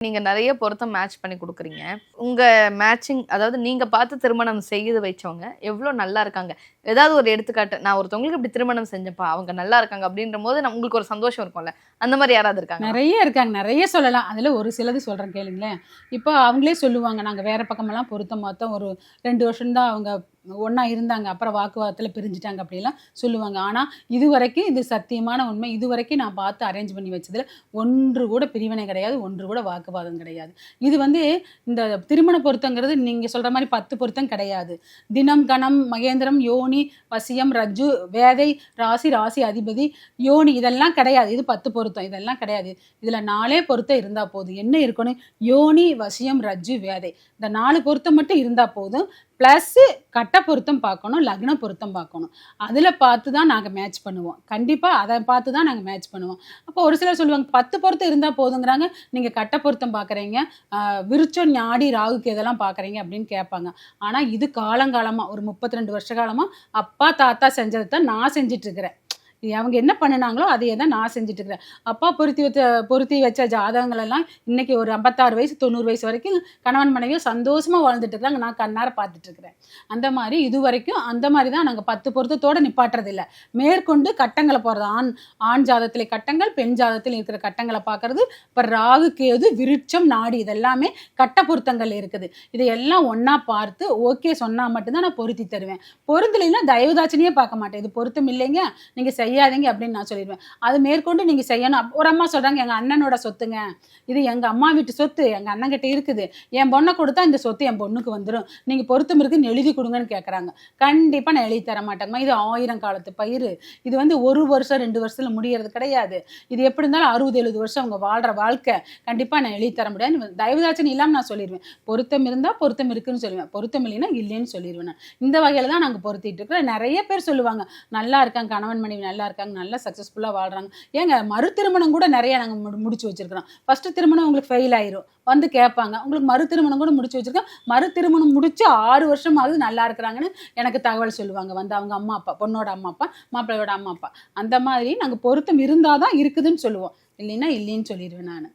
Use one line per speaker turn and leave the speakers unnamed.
நீங்க நிறைய பொருத்தம் மேட்ச் பண்ணி குடுக்குறீங்க. உங்க மேட்சிங் அதாவது நீங்க பார்த்து திருமணம் செய்து வைச்சவங்க எவ்ளோ நல்லா இருக்காங்க? ஏதாவது ஒரு எடுத்துக்காட்டு, நான் ஒருத்தவங்களுக்கு இப்படி திருமணம் செஞ்சேன்ப்பா, அவங்க நல்லா இருக்காங்க அப்படின்றபோது உங்களுக்கு ஒரு சந்தோஷம் இருக்கும்ல. அந்த மாரி யாராவது இருக்காங்களா?
நெறைய இருக்காங்க. நெறைய சொல்லலாம். அதில ஒரு சிலது சொல்றேன் கேளுங்களேன். இப்போ அவங்களே சொல்லுவாங்க, நாங்க வேற பக்கமெல்லாம் பொருத்தம் பார்த்தோம். ஒரு 2 வருஷம் தான் அவங்க ஒண்ணா இருந்தாங்க. அப்புறம் வாக்குவாதத்தில பிரிஞ்சுட்டாங்க அப்படிலாம் சொல்லுவாங்க. ஆனா, இதுவரைக்கும் இது சத்தியமான உண்மை. இதுவரைக்கும் நான் பார்த்து அரேஞ்ச் பண்ணி வச்சதுல ஒன்று கூட பிரிவினை கிடையாது. ஒன்று கூட வாக்குவாதம் கிடையாது. இது வந்து இந்த திருமண பொருத்தங்கிறது நீங்க சொல்ற மாரி 10 பொருத்தம் கிடையாது. தினம், கணம், மகேந்திரம், யோனி, வசியம், ரஜ்ஜு, வேதை, ராசி, ராசி அதிபதி, யோனி இதெல்லாம் கிடையாது. இது 10 பொருத்தம். இதெல்லாம் கிடையாது. இதுல 4 பொருத்தம் இருந்தா போதும். என்ன இருக்கணும்? யோனி, வசியம், ரஜ்ஜு, வேதை. இந்த 4 பொருத்தம் மட்டும் இருந்தா போதும். பிளஸ் கட்ட பொருத்தம் பார்க்கணும், லக்ன பொருத்தம் பார்க்கணும். அதில பார்த்து தான் நாங்க மேட்ச் பண்ணுவோம். கண்டிப்பா அத பார்த்து தான் நாங்க மேட்ச் பண்ணுவோம். அப்போ ஒரு சிலர் சொல்லுவாங்க, 10 பொருத்தம் இருந்தா போதுங்கிறாங்க. நீங்க கட்ட பொருத்தம் பார்க்குறீங்க. விருச்சம், ஞாடி, ராகுக்கு இதெல்லாம் பார்க்குறீங்க அப்படின்னு கேட்பாங்க. ஆனா இது காலங்காலமா ஒரு 32 வருஷ காலமா அப்பா, தாத்தா செஞ்சத தான் நான் செஞ்சுட்டு இருக்கிறேன். அவங்க என்ன பண்ணுனாங்களோ அதையே தான் நான் செஞ்சுட்டு இருக்கிறேன். அப்பா பொருத்தி வச்ச ஜாதகங்கள் எல்லாம் இன்னைக்கு ஒரு 56 வயசு 90 வயசு வரைக்கும் கணவன் மனைவியும் சந்தோஷமா வாழ்ந்துட்டு இருக்காங்க. நான் கண்ணார பார்த்துட்டு இருக்கிறேன். அந்த மாதிரி இதுவரைக்கும் அந்த மாதிரி தான் நாங்க 10 பொருத்தத்தோட நிப்பாட்டுறது இல்ல. மேற்கொண்டு கட்டங்களை போறது. ஆண் ஜாதகத்திலே கட்டங்கள், பெண் ஜாதகத்தில் இருக்கிற கட்டங்களை பார்க்கறது. இப்ப ராகு, கேது, விருட்சம், நாடி இதெல்லாமே கட்ட பொருத்தங்கள் இருக்குது. இதையெல்லாம் ஒண்ணா பார்த்து ஓகே சொன்னா மட்டும்தான் நான் பொருத்தி தருவேன். பொருந்தலைன்னா தயவுதாட்சணியே பார்க்க மாட்டேன். இது பொருத்தம் இல்லைங்க, நீங்க செய்யாதீங்க அப்படின்னு நான் சொல்லிடுவேன். அது மேற்கொண்டு நீங்க செய்யணும். ஒரு அம்மா சொல்றாங்க, எங்க அண்ணனோட சொத்துங்க, இது எங்க அம்மா வீட்டு சொத்து, எங்க அண்ணன் கிட்ட இருக்குது, என் பொண்ணை கொடுத்தா இந்த சொத்து என் பொண்ணுக்கு வந்துடும், நீங்க பொருத்தம் இருக்குன்னு எழுதி கொடுங்கன்னு கேட்கறாங்க. கண்டிப்பா நான் எழுதி தர மாட்டேங்கம்மா. இது 1000 காலத்து பயிர். இது வந்து 1 வருஷம் 2 வருஷத்துல முடியறது கிடையாது. இது எப்படி இருந்தாலும் 60 70 வருஷம் அவங்க வாழ்ற வாழ்க்கை. கண்டிப்பா நான் எழுதி தர முடியாது. தயவுதாட்சணி இல்லாம நான் சொல்லிடுவேன். பொருத்தம் இருந்தா பொருத்தம் இருக்குன்னு சொல்லுவேன். பொருத்தம் இல்லைன்னா இல்லைன்னு சொல்லிடுவேன். இந்த வகையில தான் நாங்க பொருத்திட்டு இருக்கிறோம். நிறைய பேர் சொல்லுவாங்க, நல்லா இருக்காங்க, கணவன் மனைவி நல்லா இருக்காங்க, நல்லா சக்ஸஸ்ஃபுல்லா வாழ்றாங்க. ஏங்க மறு திருமணம் கூட நிறைய நாங்க முடிச்சு வச்சிருக்கிறோம். ஃபர்ஸ்ட் திருமணம் உங்களுக்கு ஃபெயில் ஆயிரும். வந்து கேட்பாங்க, உங்களுக்கு மறு திருமணம் கூட முடிச்சு வச்சிருக்கோம். மறு திருமணம் முடிச்சு 6 வருஷமாவது நல்லா இருக்கிறாங்கன்னு எனக்கு தகவல் சொல்லுவாங்க. வந்து அவங்க அம்மா அப்பா, பொண்ணோட அம்மா அப்பா, மாப்பிள்ளையோட அம்மா அப்பா. அந்த மாதிரி நாங்க பொருத்தம் இருந்தாதான் இருக்குதுன்னு சொல்லுவோம். இல்லைன்னா இல்லைன்னு சொல்லிடுவேன் நான்.